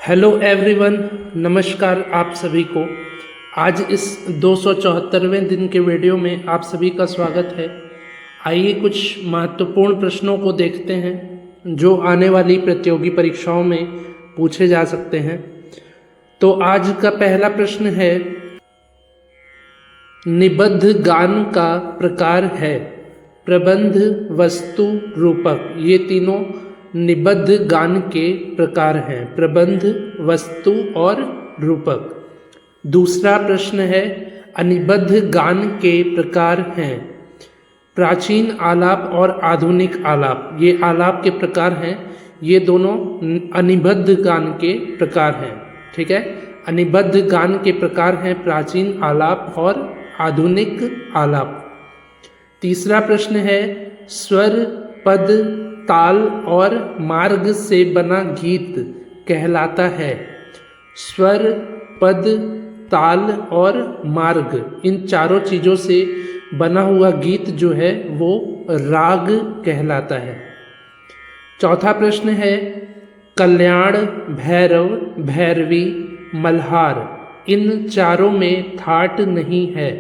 Hello everyone, नमस्कार आप सभी को। आज इस 274वें दिन के वीडियो में आप सभी का स्वागत है। आइए कुछ महत्वपूर्ण प्रश्नों को देखते हैं जो आने वाली प्रतियोगी परीक्षाओं में पूछे जा सकते हैं। तो आज का पहला प्रश्न है, निबद्ध गान का प्रकार है प्रबंध, वस्तु, रूपक। ये तीनों निबद्ध गान के प्रकार हैं, प्रबंध, वस्तु और रूपक। दूसरा प्रश्न है, अनिबद्ध गान के प्रकार हैं प्राचीन आलाप और आधुनिक आलाप। ये आलाप के प्रकार हैं, ये दोनों अनिबद्ध गान के प्रकार हैं। ठीक है, अनिबद्ध गान के प्रकार हैं प्राचीन आलाप और आधुनिक आलाप। तीसरा प्रश्न है, स्वर, पद, ताल और मार्ग से बना गीत कहलाता है। स्वर, पद, ताल और मार्ग, इन चारों चीज़ों से बना हुआ गीत जो है वो राग कहलाता है। चौथा प्रश्न है, कल्याण, भैरव, भैरवी, मल्हार, इन चारों में थाट नहीं है।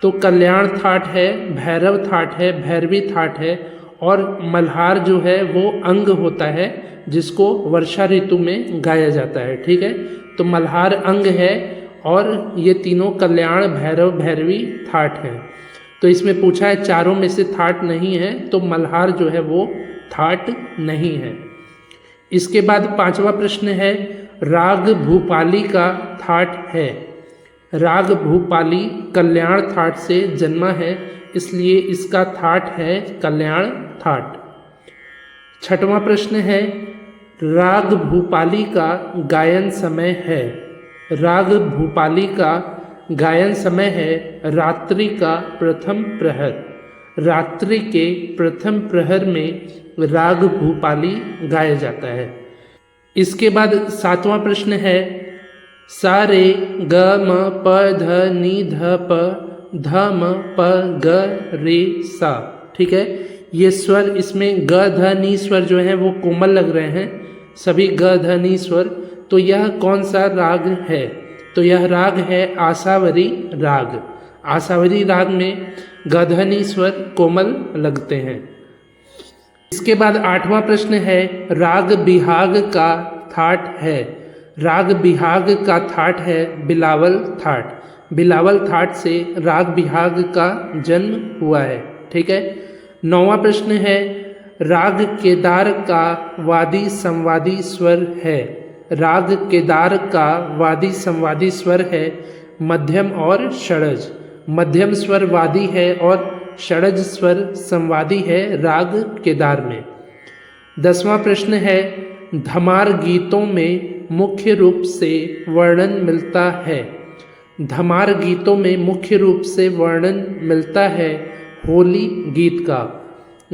तो कल्याण थाट है, भैरव थाट है, भैरवी थाट है और मल्हार जो है वो अंग होता है जिसको वर्षा ऋतु में गाया जाता है। ठीक है, तो मल्हार अंग है और ये तीनों कल्याण, भैरव, भैरवी थाट हैं। तो इसमें पूछा है चारों में से थाट नहीं है, तो मल्हार जो है वो थाट नहीं है। इसके बाद पांचवा प्रश्न है, राग भूपाली का थाट है। राग भूपाली कल्याण थाट से जन्मा है, इसलिए इसका थाट है कल्याण थाट। छठवां प्रश्न है, राग भूपाली का गायन समय है। राग भूपाली का गायन समय है रात्रि का प्रथम प्रहर। रात्रि के प्रथम प्रहर में राग भूपाली गाया जाता है। इसके बाद सातवां प्रश्न है, सा रे ग म प ध नि ध प ध म प ग रे सा। ठीक है, ये स्वर, इसमें ग ध नि स्वर जो है वो कोमल लग रहे हैं, सभी ग ध नि स्वर। तो यह कौन सा राग है? तो यह राग है आसावरी राग। आसावरी राग में ग ध नि स्वर कोमल लगते हैं। इसके बाद आठवां प्रश्न है, राग बिहाग का थाट है। राग बिहाग का थाट है बिलावल थाट। बिलावल थाट से राग बिहाग का जन्म हुआ है। ठीक है। नौवां प्रश्न है, राग केदार का वादी संवादी स्वर है। राग केदार का वादी संवादी स्वर है मध्यम और षडज। मध्यम स्वर वादी है और षडज स्वर संवादी है राग केदार में। 10वां प्रश्न है, धमार गीतों में मुख्य रूप से वर्णन मिलता है। धमार गीतों में मुख्य रूप से वर्णन मिलता है होली गीत का।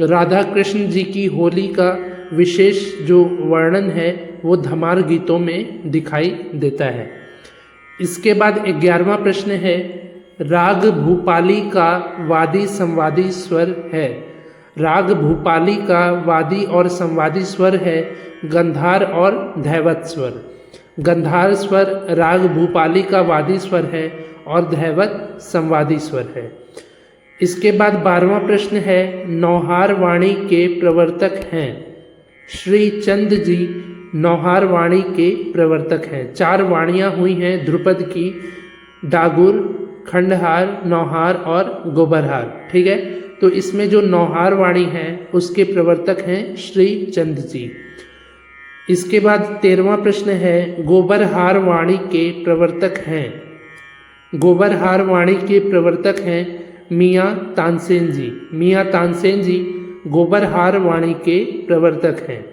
राधा कृष्ण जी की होली का विशेष जो वर्णन है वो धमार गीतों में दिखाई देता है। इसके बाद 11वां प्रश्न है, राग भूपाली का वादी संवादी स्वर है। राग भूपाली का वादी और संवादी स्वर है गंधार और धैवत स्वर। गंधार स्वर राग भूपाली का वादी स्वर है और धैवत संवादी स्वर है। इसके बाद 12वां प्रश्न है, नौहार वाणी के प्रवर्तक हैं। श्री चंद जी नौहार वाणी के प्रवर्तक हैं। 4 वाणियाँ हुई हैं ध्रुपद की, डागुर, खंडहार, नौहार और गोबरहार। ठीक है, तो इसमें जो नौहार वाणी है उसके प्रवर्तक हैं श्री चंद जी। इसके बाद 13वां प्रश्न है, गोबरहार वाणी के प्रवर्तक हैं। गोबरहार वाणी के प्रवर्तक हैं मियाँ तानसेन जी। मियाँ तानसेन जी गोबरहार वाणी के प्रवर्तक हैं।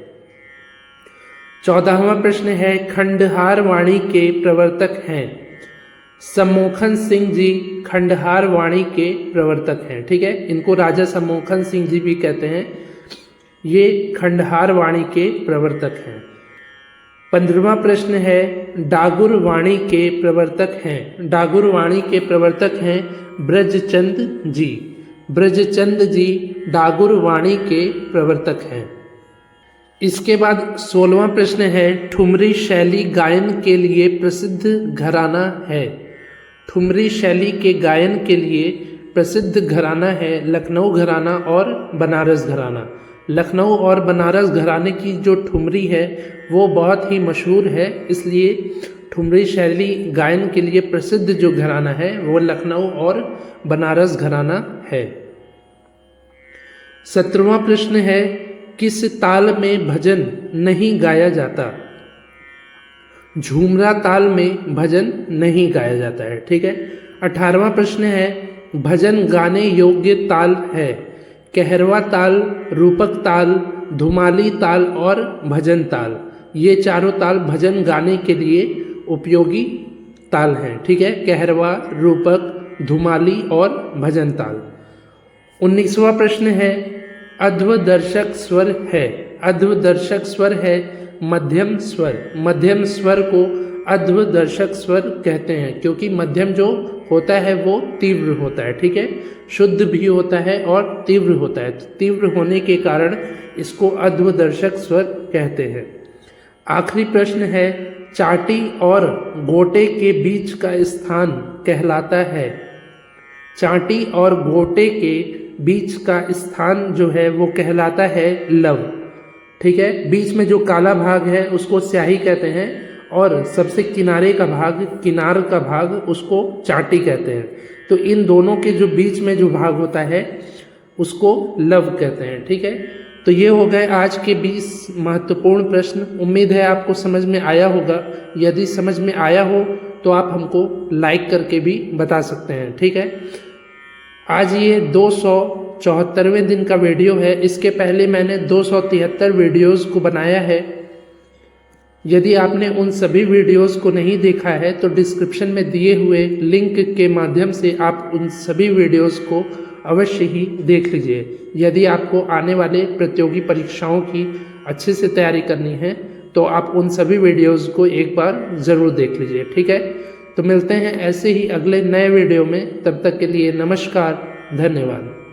14वां प्रश्न है, खंडहार वाणी के प्रवर्तक हैं। सम्मोहन सिंह जी खंडहार वाणी के प्रवर्तक हैं। ठीक है, इनको राजा सम्मोहन सिंह जी भी कहते हैं। ये खंडहार वाणी के प्रवर्तक हैं। 15वां प्रश्न है, डागुर वाणी के प्रवर्तक हैं। डागुर वाणी के प्रवर्तक हैं ब्रजचंद जी। ब्रजचंद जी डागुर वाणी के प्रवर्तक हैं। इसके बाद 16वां प्रश्न है, ठुमरी शैली गायन के लिए प्रसिद्ध घराना है। ठुमरी शैली के गायन के लिए प्रसिद्ध घराना है लखनऊ घराना और बनारस घराना। लखनऊ और बनारस घराने की जो ठुमरी है वो बहुत ही मशहूर है, इसलिए ठुमरी शैली गायन के लिए प्रसिद्ध जो घराना है वो लखनऊ और बनारस घराना है। 17वां प्रश्न है, किस ताल में भजन नहीं गाया जाता। झूमरा ताल में भजन नहीं गाया जाता है। ठीक है। 18वां प्रश्न है, भजन गाने योग्य ताल है। कहरवा ताल, रूपक ताल, धुमाली ताल और भजन ताल, ये चारों ताल भजन गाने के लिए उपयोगी ताल हैं। ठीक है। कहरवा, रूपक, धुमाली और भजन ताल। 19वां प्रश्न है, अध्वदर्शक स्वर है। अध्वदर्शक स्वर है मध्यम स्वर। मध्यम स्वर को अध्वदर्शक स्वर कहते हैं क्योंकि मध्यम जो होता है वो तीव्र होता है। ठीक है। शुद्ध भी होता है और तीव्र होता है, तीव्र होने के कारण इसको अध्वदर्शक स्वर कहते हैं। आखिरी प्रश्न है, चाटी और गोटे के बीच का स्थान कहलाता है। चाटी और गोटे के बीच का स्थान जो है वो कहलाता है लव। ठीक है। बीच में जो काला भाग है उसको स्याही कहते हैं और सबसे किनारे का भाग, किनार का भाग, उसको चाटी कहते हैं। तो इन दोनों के जो बीच में जो भाग होता है उसको लव कहते हैं। ठीक है। तो ये हो गए आज के 20 महत्वपूर्ण प्रश्न। उम्मीद है आपको समझ में आया होगा। यदि समझ में आया हो तो आप हमको लाइक करके भी बता सकते हैं। ठीक है। आज ये 274वें दिन का वीडियो है। इसके पहले मैंने 273 वीडियोस को बनाया है। यदि आपने उन सभी वीडियोस को नहीं देखा है तो डिस्क्रिप्शन में दिए हुए लिंक के माध्यम से आप उन सभी वीडियोस को अवश्य ही देख लीजिए। यदि आपको आने वाले प्रतियोगी परीक्षाओं की अच्छे से तैयारी करनी है तो आप उन सभी वीडियोस को एक बार ज़रूर देख लीजिए। ठीक है। तो मिलते हैं ऐसे ही अगले नए वीडियो में। तब तक के लिए नमस्कार, धन्यवाद।